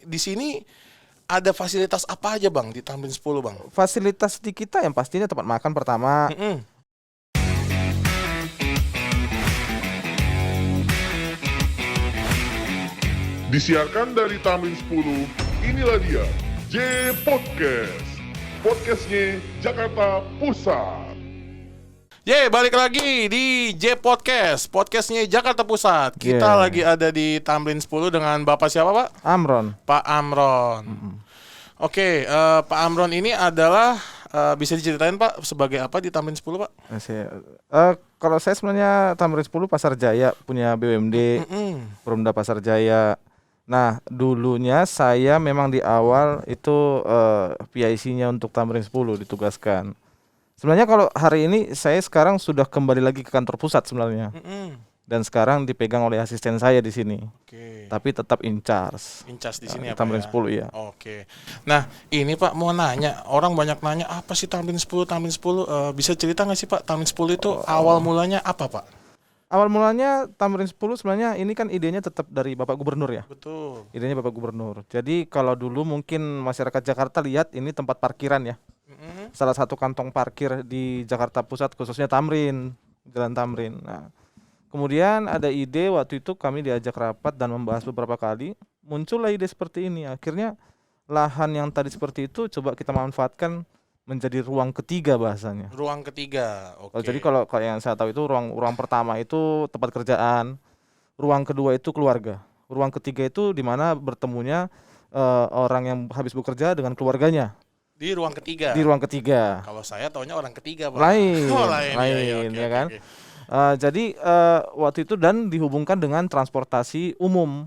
di sini ada fasilitas apa aja Bang di Tamrin 10 Bang? Fasilitas di kita yang pastinya tempat makan pertama. Disiarkan dari Tamrin 10, inilah dia J Podcast. Podcastnya Jakarta Pusat. Balik lagi di J Podcast, podcastnya Jakarta Pusat. Kita lagi ada di Tamrin 10 dengan Bapak siapa Pak? Amron. Pak Amron. Oke, Pak Amron ini adalah bisa diceritain Pak sebagai apa di Tamrin 10 Pak? Kalau saya sebenarnya Tamrin 10 Pasar Jaya punya BUMD, Perumda Pasar Jaya. Nah dulunya saya memang di awal itu PIC-nya untuk Tamrin 10 ditugaskan. Sebenarnya kalau hari ini saya sekarang sudah kembali lagi ke kantor pusat sebenarnya. Dan sekarang dipegang oleh asisten saya di sini. Tapi tetap in charge. In charge di sini Tamrin 10 ya. Oke. Nah, ini Pak mau nanya, orang banyak nanya apa sih Tamrin 10? Tamrin 10 bisa cerita nggak sih Pak? Tamrin 10 itu awal mulanya apa Pak? Awal mulanya Tamrin 10 sebenarnya ini kan idenya tetap dari Bapak Gubernur ya. Betul. Idenya Bapak Gubernur. Jadi kalau dulu mungkin masyarakat Jakarta lihat ini tempat parkiran ya. Salah satu kantong parkir di Jakarta Pusat khususnya Tamrin, Jalan Tamrin. Nah, kemudian ada ide waktu itu kami diajak rapat dan membahas beberapa kali, muncullah ide seperti ini. Akhirnya lahan yang tadi seperti itu coba kita manfaatkan menjadi ruang ketiga bahasanya. Ruang ketiga. Oke. Jadi kalau yang saya tahu itu ruang pertama itu tempat kerjaan, ruang kedua itu keluarga, ruang ketiga itu di mana bertemunya orang yang habis bekerja dengan keluarganya. Di ruang ketiga. Di ruang ketiga. Kalau saya taunya orang ketiga Pak. Lain. Lain Ya kan. Jadi waktu itu dan dihubungkan dengan transportasi umum.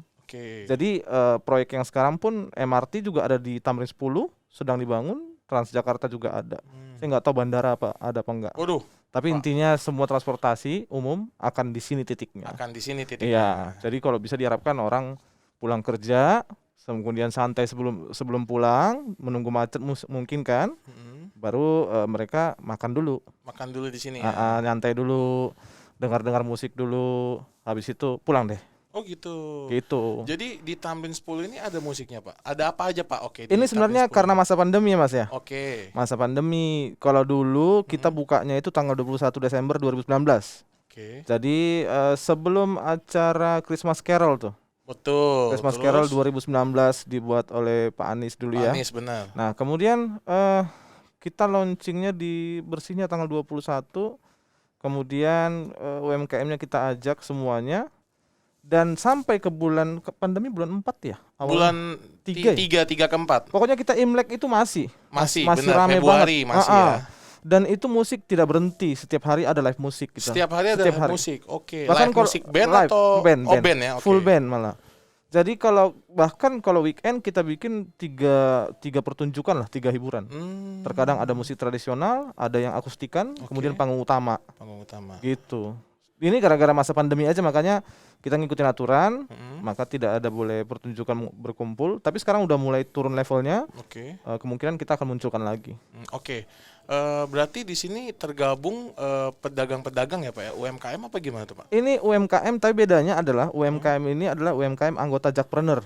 Jadi proyek yang sekarang pun MRT juga ada di Tamrin 10 sedang dibangun, Transjakarta juga ada. Saya nggak tahu bandara ada apa enggak. Tapi intinya semua transportasi umum akan di sini titiknya. Iya. Jadi kalau bisa diharapkan orang pulang kerja kemudian santai sebelum pulang, menunggu macet mungkin kan, baru mereka makan dulu di sini ya? Nyantai dulu, dengar musik dulu, habis itu pulang deh. Oh gitu. Jadi di Tamrin 10 ini ada musiknya Pak? Ada apa aja Pak? Oke. Ini sebenarnya karena masa pandemi ya Mas ya. Oke. Masa pandemi. Kalau dulu kita bukanya itu tanggal 21 Desember 2019. Oke. Jadi sebelum acara Christmas Carol tuh. Betul. Christmas Carol 2019 dibuat oleh Pak Anies dulu ya. Anies benar. Nah kemudian kita launchingnya di Bersihnya tanggal 21. Kemudian UMKM-nya kita ajak semuanya. Dan sampai ke pandemi bulan 4 ya. Bulan 3 ke 4. Pokoknya kita Imlek itu masih benar, rame Februari banget. Masih ya. Dan itu musik tidak berhenti, setiap hari ada live musik kita. Setiap hari ada live musik. Oke. Bahkan live musik band atau band ya? Okay. Full band malah. Jadi bahkan kalau weekend kita bikin tiga pertunjukan lah, 3 hiburan. Terkadang ada musik tradisional, ada yang akustikan, kemudian panggung utama. Gitu. Ini gara-gara masa pandemi aja makanya kita ngikutin aturan, maka tidak ada boleh pertunjukan berkumpul. Tapi sekarang udah mulai turun levelnya. Kemungkinan kita akan munculkan lagi. Berarti di sini tergabung pedagang-pedagang ya Pak ya? UMKM apa gimana tuh Pak? Ini UMKM tapi bedanya adalah UMKM ini adalah UMKM anggota Jakpreneur.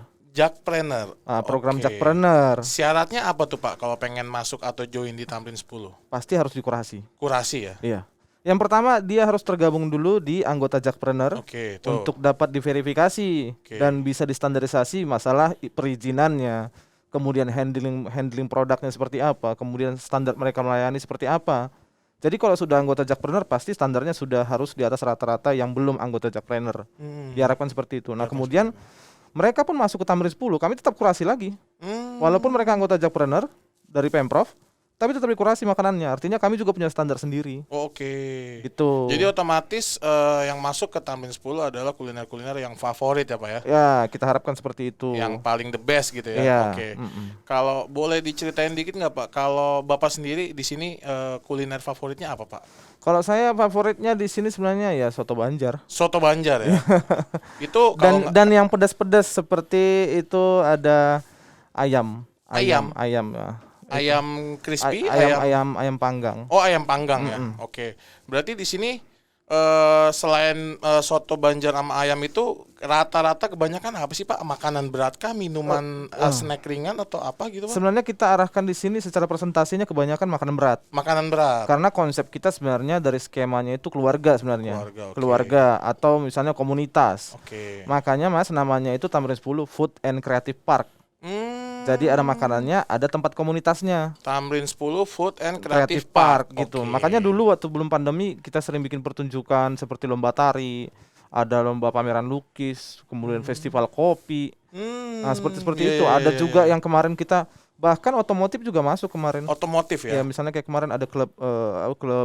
Program Jakpreneur. Syaratnya apa tuh Pak kalau pengen masuk atau join di Tamrin 10? Pasti harus dikurasi. Kurasi ya? Iya. Yang pertama dia harus tergabung dulu di anggota Jakpreneur untuk dapat diverifikasi dan bisa distandarisasi masalah perizinannya, kemudian handling produknya seperti apa, kemudian standar mereka melayani seperti apa. Jadi kalau sudah anggota Jakpreneur pasti standarnya sudah harus di atas rata-rata yang belum anggota Jakpreneur. Diharapkan seperti itu. Nah kemudian mereka pun masuk ke Tamrin 10, kami tetap kurasi lagi. Walaupun mereka anggota Jakpreneur dari Pemprov, tapi tetap dikurasi makanannya. Artinya kami juga punya standar sendiri. Gitu. Jadi otomatis yang masuk ke Tamrin 10 adalah kuliner-kuliner yang favorit ya Pak ya? Ya, kita harapkan seperti itu. Yang paling the best gitu ya. Iya. Kalau boleh diceritain dikit nggak Pak? Kalau Bapak sendiri di sini kuliner favoritnya apa Pak? Kalau saya favoritnya di sini sebenarnya ya soto Banjar. Soto Banjar ya. Itu dan yang pedas-pedas seperti itu ada ayam ya. Ayam crispy, ayam panggang. Oh, ayam panggang ya. Oke. Berarti di sini Selain soto Banjar sama ayam itu rata-rata kebanyakan apa sih Pak? Makanan berat kah, minuman snack ringan atau apa gitu Pak? Sebenarnya kita arahkan di sini secara presentasinya kebanyakan makanan berat. Makanan berat. Karena konsep kita sebenarnya dari skemanya itu keluarga sebenarnya. Keluarga, okay. Atau misalnya komunitas. Okay. Makanya Mas namanya itu Tamrin 10 Food and Creative Park. Jadi ada makanannya, ada tempat komunitasnya. Tamrin 10 Food and Creative Park gitu. Makanya dulu waktu belum pandemi kita sering bikin pertunjukan seperti lomba tari, ada lomba pameran lukis, kemudian festival kopi. Nah, seperti itu. Ada juga yang kemarin kita bahkan otomotif juga masuk kemarin. Otomotif ya? Ya, misalnya kayak kemarin ada klub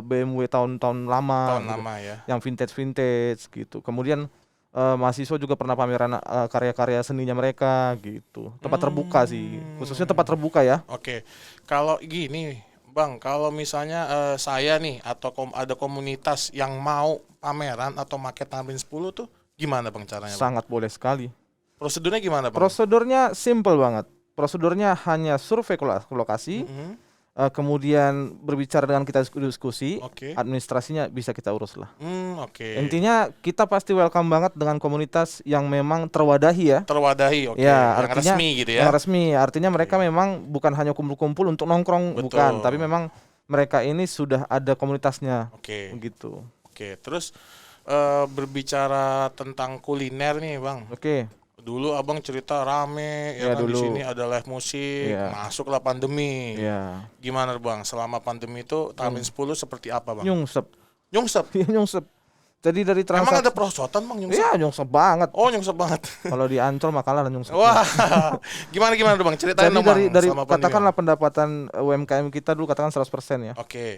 BMW tahun-tahun lama. Ya. Yang vintage gitu. Kemudian mahasiswa juga pernah pameran karya-karya seninya mereka gitu. Tempat terbuka sih, khususnya tempat terbuka ya. Oke. Kalau gini, Bang, kalau misalnya saya nih atau ada komunitas yang mau pameran atau make Tamrin 10 tuh gimana Bang caranya? Sangat boleh sekali. Prosedurnya gimana Bang? Prosedurnya simple banget. Prosedurnya hanya survei lokasi. Kemudian berbicara dengan kita diskusi, administrasinya bisa kita urus lah. Intinya kita pasti welcome banget dengan komunitas yang memang terwadahi ya. Terwadahi, ya, yang artinya, resmi gitu ya. Yang resmi, artinya mereka memang bukan hanya kumpul-kumpul untuk nongkrong, bukan, tapi memang mereka ini sudah ada komunitasnya, gitu. Terus berbicara tentang kuliner nih Bang. Dulu abang cerita rame ya kan, di sini ada live musik, masuklah pandemi. Gimana Bang selama pandemi itu Tamrin 10 seperti apa Bang? Nyungsep. Nyungsep. Jadi dari transaksi. Emang ada perosotan Bang nyungsep? Iya, nyungsep banget. Oh, nyungsep banget. Kalau di Ancol makalah nyungsep. Wah. Gimana Bang? Ceritain dong Bang. Dari katakanlah pendapatan UMKM kita dulu katakan 100% ya.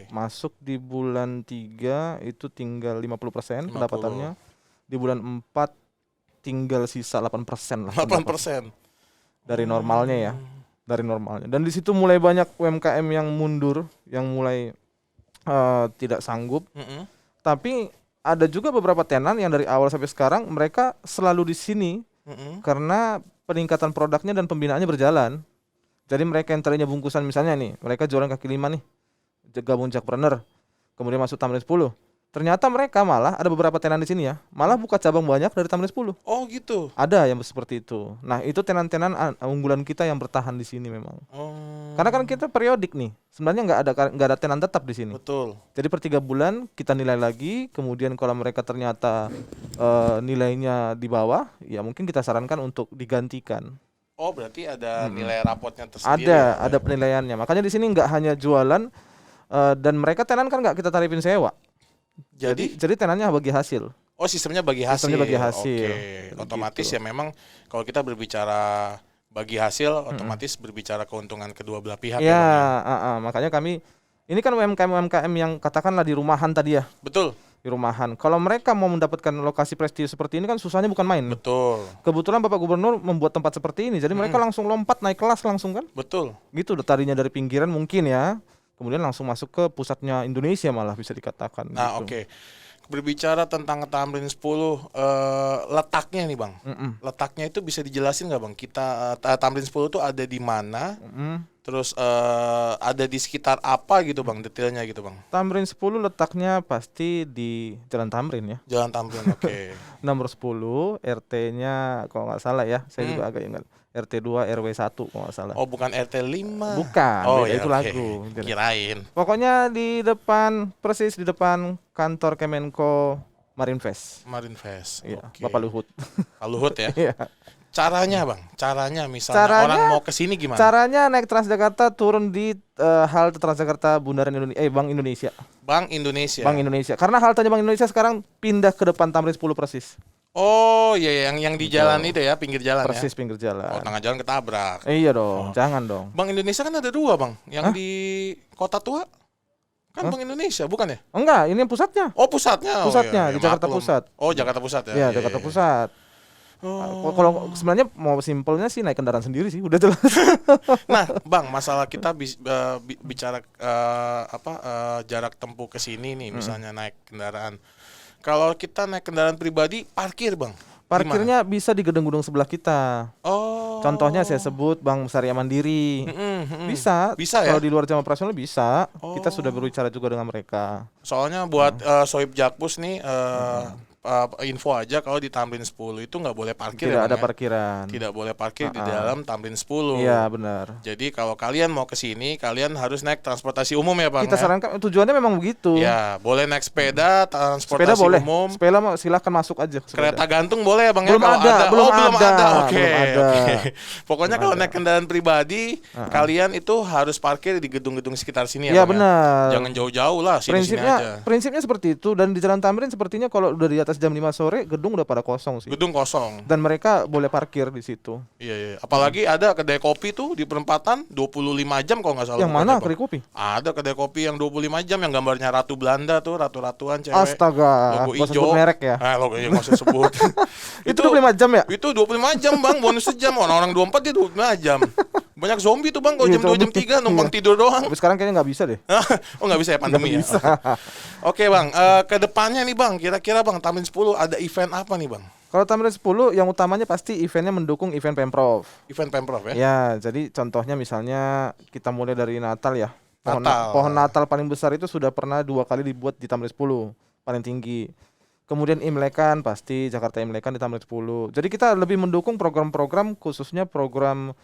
Masuk di bulan 3 itu tinggal 50% pendapatannya. Di bulan 4 tinggal sisa 8% lah. 8%. Dari normalnya ya. Dari normalnya. Dan di situ mulai banyak UMKM yang mundur, yang mulai tidak sanggup. Tapi ada juga beberapa tenan yang dari awal sampai sekarang mereka selalu di sini karena peningkatan produknya dan pembinaannya berjalan. Jadi mereka yang tadinya bungkusan misalnya nih, mereka jualan kaki lima nih, gabung Jakpreneur, kemudian masuk Tamrin 10. Ternyata mereka malah ada beberapa tenan di sini ya, malah buka cabang banyak dari Tamrin 10. Oh gitu. Ada yang seperti itu. Nah, itu tenan-tenan unggulan kita yang bertahan di sini memang. Karena kan kita periodik nih. Sebenarnya nggak ada tenan tetap di sini. Betul. Jadi per 3 bulan kita nilai lagi, kemudian kalau mereka ternyata nilainya di bawah, ya mungkin kita sarankan untuk digantikan. Oh, berarti ada nilai rapotnya tersendiri. Ada penilaiannya. Makanya di sini nggak hanya jualan dan mereka tenan kan nggak kita tarifin sewa. Jadi tenannya bagi hasil. Oh, sistemnya bagi hasil. Otomatis gitu. ya memang kalau kita berbicara bagi hasil, otomatis berbicara keuntungan kedua belah pihak. Makanya kami ini kan UMKM yang katakanlah di rumahan tadi ya. Betul. Di rumahan. Kalau mereka mau mendapatkan lokasi prestisius seperti ini kan susahnya bukan main. Betul. Kebetulan Bapak Gubernur membuat tempat seperti ini, jadi mereka langsung lompat naik kelas langsung kan? Betul. Gitu, tadinya dari pinggiran mungkin ya. Kemudian langsung masuk ke pusatnya Indonesia malah bisa dikatakan. Nah, gitu. Berbicara tentang Tamrin 10, letaknya nih Bang. Letaknya itu bisa dijelasin nggak Bang? Kita Tamrin 10 itu ada di mana? Terus ada di sekitar apa gitu Bang, detailnya gitu Bang? Tamrin 10 letaknya pasti di Jalan Tamrin ya. Jalan Tamrin, Nomor 10, RT-nya kalau nggak salah ya, saya juga agak ingat. RT 2 RW 1 kalau nggak salah. Oh, bukan RT 5. Bukan, ya, itu lagu. Kirain. Pokoknya di depan, persis di depan kantor Kemenko Marinvest. Marinvest. Iya, Bapak Luhut. Pak Luhut ya. Iya. Caranya Bang, misalnya orang mau ke sini gimana? Caranya naik Transjakarta, turun di halte Transjakarta Bundaran Bank Indonesia. Bank Indonesia. Bank Indonesia. Karena haltenya Bank Indonesia sekarang pindah ke depan Tamrin 10 persis. Oh iya, yang di jalan itu ya, pinggir jalan persis ya? Pinggir jalan. Oh, tengah jalan ketabrak. Iya dong, jangan dong. Bank Indonesia kan ada 2 Bang, yang di Kota Tua kan Bank Indonesia bukan ya? Enggak, ini yang pusatnya. Oh pusatnya. Pusatnya iya, di Jakarta Pusat. Oh Jakarta Pusat ya? Iya, Jakarta Pusat. Kalau sebenarnya mau simpelnya sih naik kendaraan sendiri sih, udah jelas. Nah, Bang, masalah kita bicara jarak tempuh ke sini nih, misalnya naik kendaraan. Kalau kita naik kendaraan pribadi, parkir Bang. Parkirnya bisa di gedung-gedung sebelah kita. Contohnya saya sebut Bank Syariah Mandiri. Bisa ya? Kalau di luar jam operasional bisa. Kita sudah berbicara juga dengan mereka. Soalnya buat Sohib Jakpus nih info aja, kalau di Tamrin 10 itu nggak boleh parkir. Tidak ada parkiran. Tidak boleh parkir di dalam Tamrin 10. Iya benar. Jadi kalau kalian mau ke sini, kalian harus naik transportasi umum ya Bang. Kita sarankan tujuannya memang begitu. Ya, boleh naik sepeda, transportasi sepeda boleh. umum. Sepeda mau silahkan masuk aja. Sepeda. Kereta gantung boleh ya Bang belum ya? Ada. Belum ada. Oke. Pokoknya kalau naik kendaraan pribadi, kalian itu harus parkir di gedung-gedung sekitar sini ya Bang. Benar. Jangan jauh-jauh lah, sini-sini aja. Prinsipnya seperti itu, dan di Jalan Tamrin sepertinya kalau udah di atas jam 5 sore gedung udah pada kosong sih. Gedung kosong. Dan mereka boleh parkir di situ. Iya. Apalagi ada kedai kopi tuh di perempatan 25 jam kalau nggak salah. Yang mana kedai kopi? Ada kedai kopi yang 25 jam yang gambarnya ratu Belanda tuh, ratu-ratuan cewek. Astaga. Logo hijau. Sebut merek ya. Logo yang nggak usah sebut. Itu 25 jam ya? Itu 25 jam Bang, bonus sejam. Orang 24 dia 25 jam. Banyak zombie tuh Bang, kalau jam 2 jam 3 numpang tidur doang. Tapi sekarang kayaknya nggak bisa deh. Nggak bisa ya, pandemi ya. Oke Bang, ke depannya nih Bang, kira-kira Bang Tamrin 10 ada event apa nih Bang? Kalau Tamrin 10 yang utamanya pasti eventnya mendukung event Pemprov. Event Pemprov ya? Ya, jadi contohnya misalnya kita mulai dari Natal ya. Pohon Natal paling besar itu sudah pernah 2 kali dibuat di Tamrin 10, paling tinggi. Kemudian Imlekan pasti Jakarta Imlekan di Tamrin 10. Jadi kita lebih mendukung program-program, khususnya program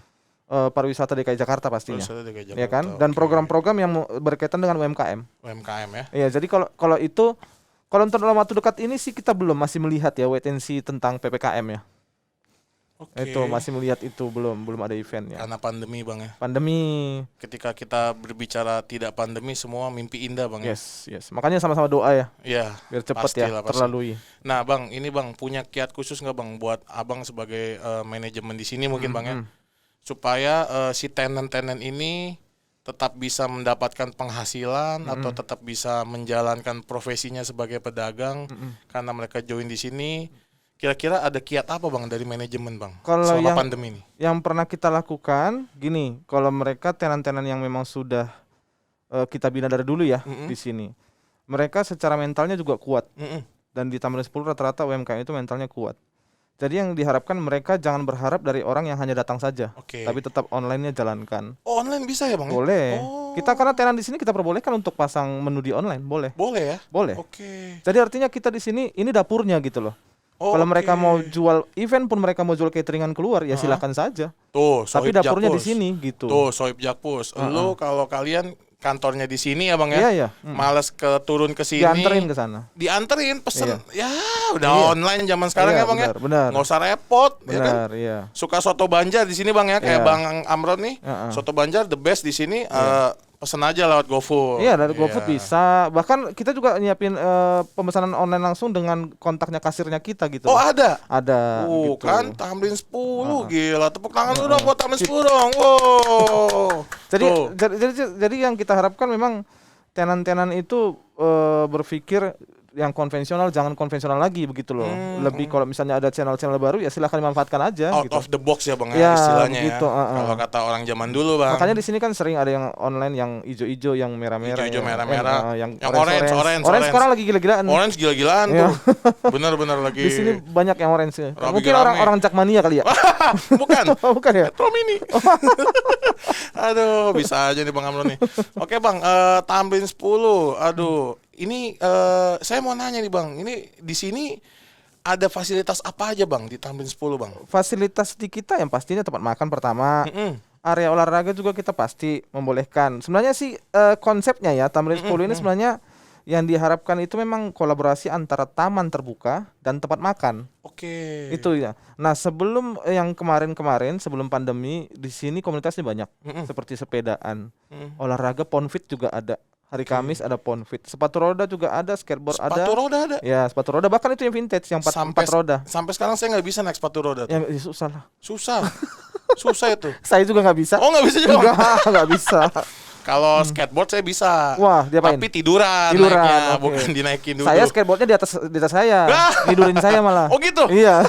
pariwisata DKI Jakarta pastinya. DKI Jakarta, ya kan? Dan program-program yang berkaitan dengan UMKM. UMKM ya. Iya, jadi kalau itu kalau untuk dalam waktu dekat ini sih kita masih melihat ya wait and see tentang PPKM ya. Itu masih melihat itu belum ada eventnya. Karena pandemi Bang ya. Pandemi. Ketika kita berbicara tidak pandemi, semua mimpi indah Bang. Yes. Makanya sama-sama doa ya. Iya. Biar cepat ya terlalui. Nah Bang, ini Bang punya kiat khusus nggak Bang buat Abang sebagai manajemen di sini mungkin Bang ya, supaya si tenant-tenant ini tetap bisa mendapatkan penghasilan atau tetap bisa menjalankan profesinya sebagai pedagang karena mereka join di sini. Kira-kira ada kiat apa Bang dari manajemen Bang selama pandemi ini? Yang pernah kita lakukan gini, kalau mereka tenan-tenan yang memang sudah kita bina dari dulu ya di sini, mereka secara mentalnya juga kuat. Dan di Tamrin 10 rata-rata UMKM itu mentalnya kuat. Jadi yang diharapkan mereka jangan berharap dari orang yang hanya datang saja, tapi tetap online-nya jalankan. Online bisa ya Bang? Boleh. Kita karena tenan di sini kita perbolehkan untuk pasang menu di online, boleh. Boleh ya? Boleh. Jadi artinya kita di sini ini dapurnya gitu loh. Kalau mereka mau jual event pun, mereka mau jual cateringan keluar ya silakan saja. Tuh, tapi dapurnya di sini gitu. Tuh, Sohib Jakpus. Lu kalau kalian kantornya di sini ya Bang ya. Iya. Males turun ke sini. Dianterin ke sana. Dianterin pesen. Ya, udah online zaman sekarang ya Bang ya. Benar. Nggak usah repot benar, ya kan? Iya. Suka soto Banjar di sini Bang ya, kayak Bang Amron nih. Soto Banjar the best di sini. Pesen aja lewat GoFood. Iya, dari GoFood bisa. Bahkan kita juga nyiapin pemesanan online langsung dengan kontaknya kasirnya kita gitu. Oh, ada? Ada gitu. Kan Tamrin 10 gila. Tepuk tangan lu dong buat Tamrin 10 dong. Wow. Jadi yang kita harapkan memang tenan-tenan itu berpikir yang konvensional, jangan konvensional lagi begitu loh. Lebih kalau misalnya ada channel-channel baru ya silakan dimanfaatkan aja. Out gitu. of the box ya Bang ya istilahnya gitu, ya. Kalau kata orang zaman dulu Bang. Makanya di sini kan sering ada yang online yang ijo-ijo, yang merah-merah. Ijo-ijo merah-merah. Yang orange sekarang lagi gila-gilaan. Orange gila-gilaan tuh. Bener-bener lagi. Di sini banyak yang orange. Mungkin orang Jakmania kali ya. Bukan. Bukan ya? Metro Mini. Aduh, bisa aja nih Bang Amron nih. Oke Bang, Tamrin 10. Aduh, ini saya mau nanya nih Bang. Ini di sini ada fasilitas apa aja Bang di Tamrin 10 Bang? Fasilitas di kita yang pastinya tempat makan pertama. Area olahraga juga kita pasti membolehkan. Sebenarnya sih konsepnya ya Tamrin 10 ini sebenarnya yang diharapkan itu memang kolaborasi antara taman terbuka dan tempat makan. Oke. Itu ya. Nah, sebelum yang kemarin sebelum pandemi di sini komunitasnya banyak. Seperti sepedaan, olahraga, ponfit juga ada. Hari Kamis ada ponfit. Sepatu roda juga ada, skateboard ada. Sepatu roda ada? Ya, sepatu roda bahkan itu yang vintage yang 4 roda. Sampai sekarang saya nggak bisa naik sepatu roda tuh. Ya susah lah. Susah itu. Saya juga nggak bisa. Oh, nggak bisa juga. Nggak bisa. Kalau skateboard saya bisa. Wah, diapain? Tapi tiduran naiknya, okay. bukan dinaikin dulu. Saya skateboardnya di atas saya. Tidurin saya malah. Oh gitu? Iya.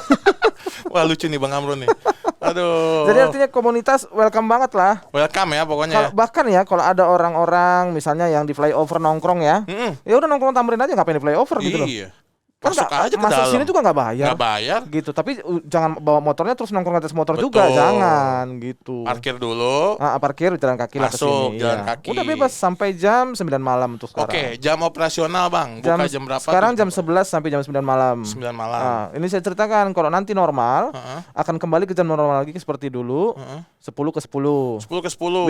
Wah, lucu nih Bang Amron nih. Aduh. Jadi artinya komunitas welcome banget lah. Welcome ya pokoknya. Bahkan ya kalau ada orang-orang misalnya yang di flyover nongkrong ya. Ya udah nongkrong Tamrin aja, ngapain di flyover gitu loh. Iya. Masuk aja ke masuk dalam. sini juga nggak bayar. Nggak bayar. Gitu. Tapi jangan bawa motornya terus nongkrong atas motor juga, jangan gitu. Parkir dulu. Parkir jalan kaki lah ke sini. Jalan kaki. Udah bebas sampai jam 9 malam untuk sekarang. Oke, jam operasional Bang. Buka jam berapa? Sekarang jam 11 sampai jam 9 malam. 9 malam. Nah, ini saya ceritakan kalau nanti normal akan kembali ke jam normal lagi seperti dulu. 10 ke 10. 10 ke 10.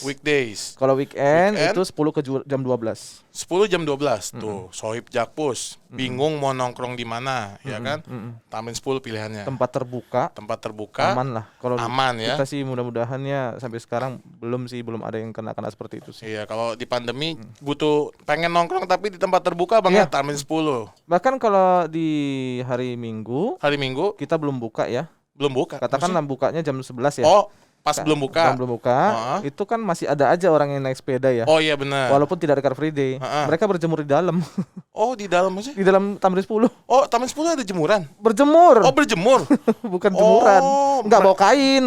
Weekdays. Kalau weekend itu 10 ke jam 12. 10 jam 12 tuh. Sohib Jakpus. Bingung mau nongkrong di mana, ya kan? Tamrin 10 pilihannya. Tempat terbuka. Aman lah. Kalau aman ya. Kita sih mudah-mudahan ya sampai sekarang belum ada yang kena seperti itu sih. Iya, kalau di pandemi butuh pengen nongkrong tapi di tempat terbuka Bang ya, Tamrin 10. Bahkan kalau di hari Minggu kita belum buka ya. Belum buka. Katakanlah bukanya jam 11 ya. Oh, pas belum buka. Itu kan masih ada aja orang yang naik sepeda ya. Oh iya benar. Walaupun tidak ada Car Free Day, mereka berjemur di dalam. Oh, di dalam aja? Di dalam Tamrin 10. Oh, Tamrin 10 ada jemuran? Berjemur. Oh, berjemur. Bukan jemuran. Enggak bawa kain.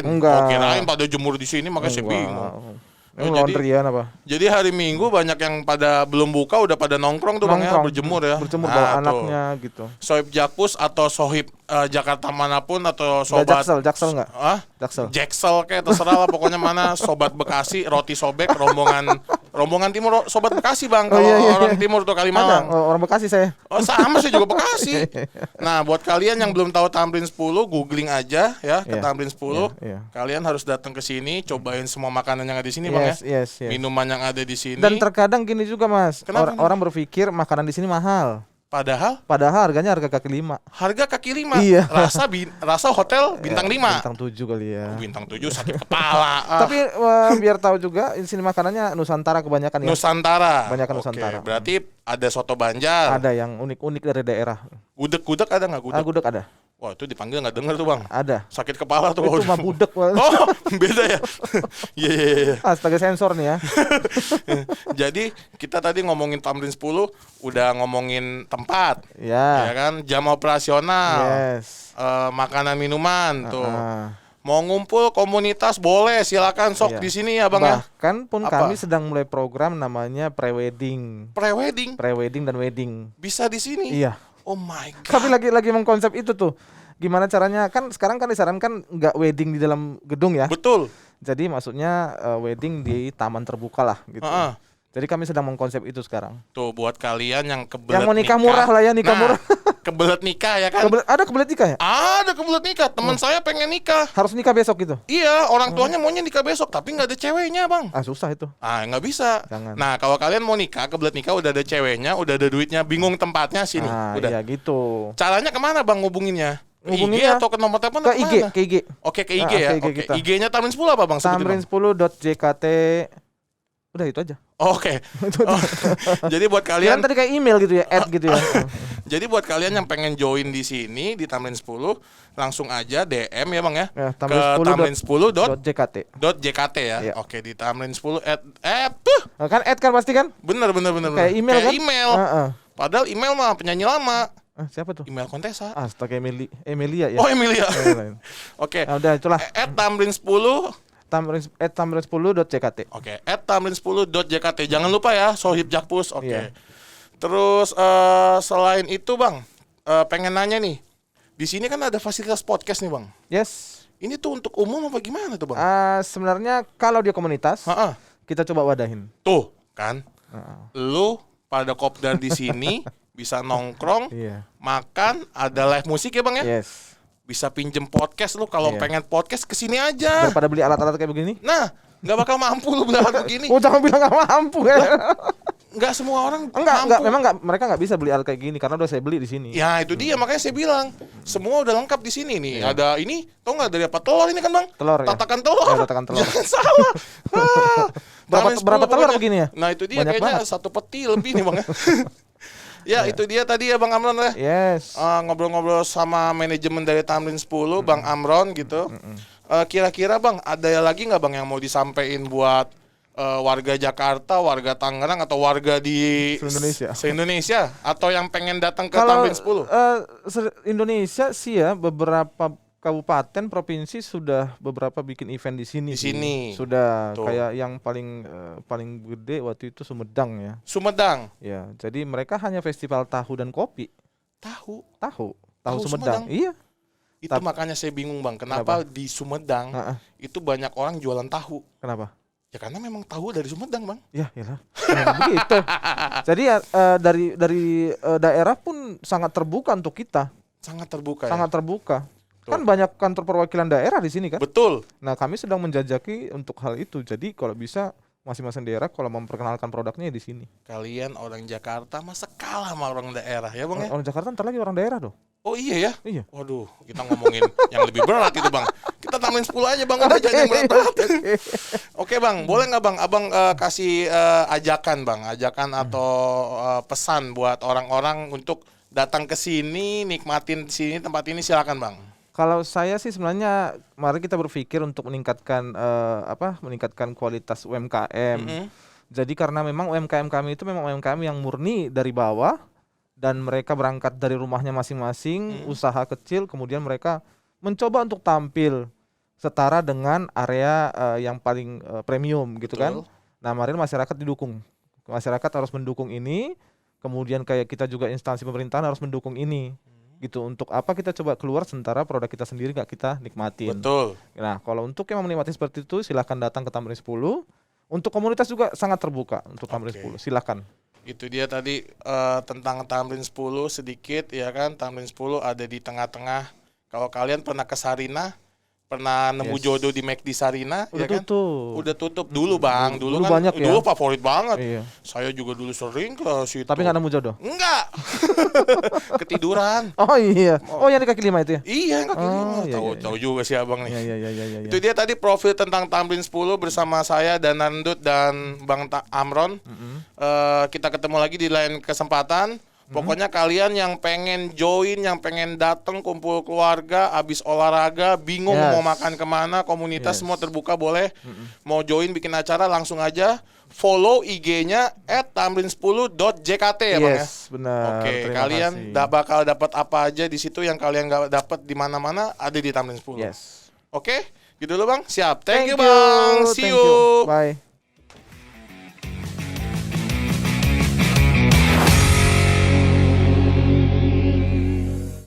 Enggak. Oh, kirain pada jemur di sini makanya saya bingung. Laundryan apa? Jadi hari Minggu banyak yang pada belum buka udah pada nongkrong tuh Bang ya, berjemur ya. Berjemur bawa anaknya gitu. Sohib Jakpus atau Sohib Jakarta manapun atau sobat Jaksel enggak? Jaksel kayak terserah lah pokoknya mana sobat Bekasi, roti sobek, rombongan timur sobat Bekasi Bang. Kalau orang timur tuh Kalimalang. Orang Bekasi saya. Oh, sama sih juga Bekasi. Nah, buat kalian yang belum tahu Tamrin 10, googling aja ya ke Tamrin 10. Kalian harus datang ke sini, cobain semua makanan yang ada di sini Bang ya. Minuman yang ada di sini. Dan terkadang gini juga Mas. Orang berpikir makanan di sini mahal. Padahal harganya harga kaki 5. Harga kaki 5. Iya. Rasa hotel bintang 5. Bintang 7 kali ya. Bintang 7 sakit kepala. Tapi biar tahu juga di sini makanannya Nusantara kebanyakan ya. Nusantara. Banyakan Nusantara. Berarti ada soto Banjar. Ada yang unik-unik dari daerah. Gudeg ada enggak gudeg? Gudeg ada. Wah, itu dipanggil nggak denger tuh Bang. Ada. Sakit kepala tuh. Itu mah budek. Oh, beda ya. Iya. Astaga, sensor nih ya. Jadi kita tadi ngomongin Tamrin 10, udah ngomongin tempat. Ya kan, jam operasional. Yes. Makanan minuman tuh. Mau ngumpul komunitas boleh, silakan sok di sini ya Bang ya. Bahkan pun kami sedang mulai program namanya pre-wedding. Pre-wedding dan wedding. Bisa di sini. Iya. Oh my god. Kami lagi mengkonsep itu tuh. Gimana caranya? Kan sekarang kan disarankan nggak wedding di dalam gedung ya. Betul. Jadi maksudnya wedding di taman terbuka lah gitu. Jadi kami sedang mengkonsep itu sekarang. Tuh buat kalian yang kebelet yang mau nikah murah lah ya, murah. Kebelet nikah ya kan? Ada kebelet nikah ya? Ada kebelet nikah. Teman saya pengen nikah. Harus nikah besok gitu? Iya, orang tuanya maunya nikah besok, tapi nggak ada ceweknya Bang. Susah itu. Nggak bisa. Jangan. Nah, kalau kalian mau nikah, kebelet nikah, udah ada ceweknya, udah ada duitnya, bingung tempatnya sini. Udah. Iya gitu. Caranya kemana Bang ngubunginnya? IG atau ke nomor telepon? Ke IG. Oke, ke IG ya. Oke. IG-nya Tamrin 10 apa Bang? Tamrin10.jkt. Udah itu aja. Oke. Jadi buat kalian tadi kayak email gitu ya, gitu ya. Jadi buat kalian yang pengen join di sini di Tamrin 10, langsung aja DM ya Bang ya. Ke tamrin10.jkt ya. Iya. Oke, di Tamrin 10 kan kan pasti kan? Bener. Kayak email kan? Email. Padahal email mah penyanyi lama. Siapa tuh? Email Kontesa. Astaga, Emilia ya. Oh, Emilia. Oke. Udah itulah. @tamrin10 tamrin10.jkt. Oke, @tamrin10.jkt. Jangan lupa ya, Sohib Jakpus. Oke. Iya. Terus selain itu Bang, pengen nanya nih. Di sini kan ada fasilitas podcast nih Bang. Yes. Ini tuh untuk umum apa gimana tuh Bang? Sebenarnya kalau dia komunitas, kita coba wadahin. Tuh, kan? Lu pada kopdar di sini bisa nongkrong, makan, ada live musik ya Bang ya? Yes. Bisa pinjem podcast lu kalau pengen podcast kesini aja. Daripada beli alat-alat kayak begini. Nah, nggak bakal mampu lu beli alat begini. Jangan bilang nggak mampu ya. Nggak semua orang mampu. Memang mereka nggak bisa beli alat kayak gini karena udah saya beli di sini. Ya itu dia, makanya saya bilang semua udah lengkap di sini nih. Ada ini, tau nggak dari apa, telur ini kan Bang? Telur. Tatakan telur. Tatakan telur. Jangan salah. Berapa telur begini ya? Nah itu dia, kayaknya satu peti lebih nih Bang ya. Ya itu dia tadi ya Bang Amron ya. Yes. Ngobrol-ngobrol sama manajemen dari Tamrin 10, Bang Amron gitu. Kira-kira Bang, ada lagi nggak Bang yang mau disampaikan buat warga Jakarta, warga Tangerang, atau warga di se-Indonesia, atau yang pengen datang ke Tamrin 10? Indonesia sih ya, beberapa kabupaten, provinsi sudah beberapa bikin event di sini. Di sini. Sudah. Tuh. Kayak yang paling gede waktu itu Sumedang ya. Sumedang. Ya, jadi mereka hanya festival tahu dan kopi. Tahu Sumedang. Iya. Itu makanya saya bingung Bang, kenapa di Sumedang itu banyak orang jualan tahu. Kenapa? Ya karena memang tahu dari Sumedang Bang. Ya iyalah. Begitu. Jadi dari daerah pun sangat terbuka untuk kita. Sangat terbuka. Betul. Kan banyak kantor perwakilan daerah di sini kan? Betul. Nah, kami sedang menjajaki untuk hal itu. Jadi kalau bisa masing-masing daerah kalau memperkenalkan produknya di sini. Kalian orang Jakarta masa kalah sama orang daerah ya Bang ya? Orang Jakarta ntar lagi orang daerah dong. Oh iya ya? Iya. Waduh, kita ngomongin yang lebih berat itu Bang. Kita tambahin 10 aja Bang, udah jangan yang berat. Oke Bang, boleh nggak Bang Abang kasih ajakan Bang, atau pesan buat orang-orang untuk datang ke sini, nikmatin sini tempat ini, silakan Bang. Kalau saya sih sebenarnya mari kita berpikir untuk meningkatkan meningkatkan kualitas UMKM. Jadi karena memang UMKM kami itu memang UMKM yang murni dari bawah dan mereka berangkat dari rumahnya masing-masing, usaha kecil, kemudian mereka mencoba untuk tampil setara dengan area yang paling premium gitu. Betul. Kan. Nah, mari masyarakat didukung. Masyarakat harus mendukung ini, kemudian kayak kita juga instansi pemerintahan harus mendukung ini. Gitu, untuk apa kita coba keluar sementara produk kita sendiri nggak kita nikmatin. Betul. Nah, kalau untuk yang menikmati seperti itu silahkan datang ke Tamrin 10. Untuk komunitas juga sangat terbuka untuk Tamrin 10. Silahkan. Itu dia tadi tentang Tamrin 10 sedikit ya kan. Tamrin 10 ada di tengah-tengah. Kalau kalian pernah ke Sarina, pernah nemu jodoh di McD Sarina, udah ya kan? Tutup. Udah tutup dulu Bang. Dulu kan banyak dulu ya? favorit banget. Iya. Saya juga dulu sering ke situ. Tapi nggak nemu jodoh? Enggak. Ketiduran. Oh iya. Oh yang di kaki 5 itu ya? Iya, yang kaki 5. Tahu juga sih Abang nih. Iya. Itu dia tadi profil tentang Tamrin 10 bersama saya dan Nandut dan Bang Amron. Kita ketemu lagi di lain kesempatan. Pokoknya kalian yang pengen join, yang pengen datang kumpul keluarga, abis olahraga, bingung mau makan kemana, komunitas semua terbuka boleh. Mau join bikin acara langsung aja follow IG-nya @tamrin10.jkt ya Bang ya. Benar. Oke, kalian bakal dapat apa aja di situ yang kalian nggak dapat di mana-mana ada di Tamrin 10. Yes. Oke, gitu dulu Bang. Siap. Thank you Bang. See you. Bye.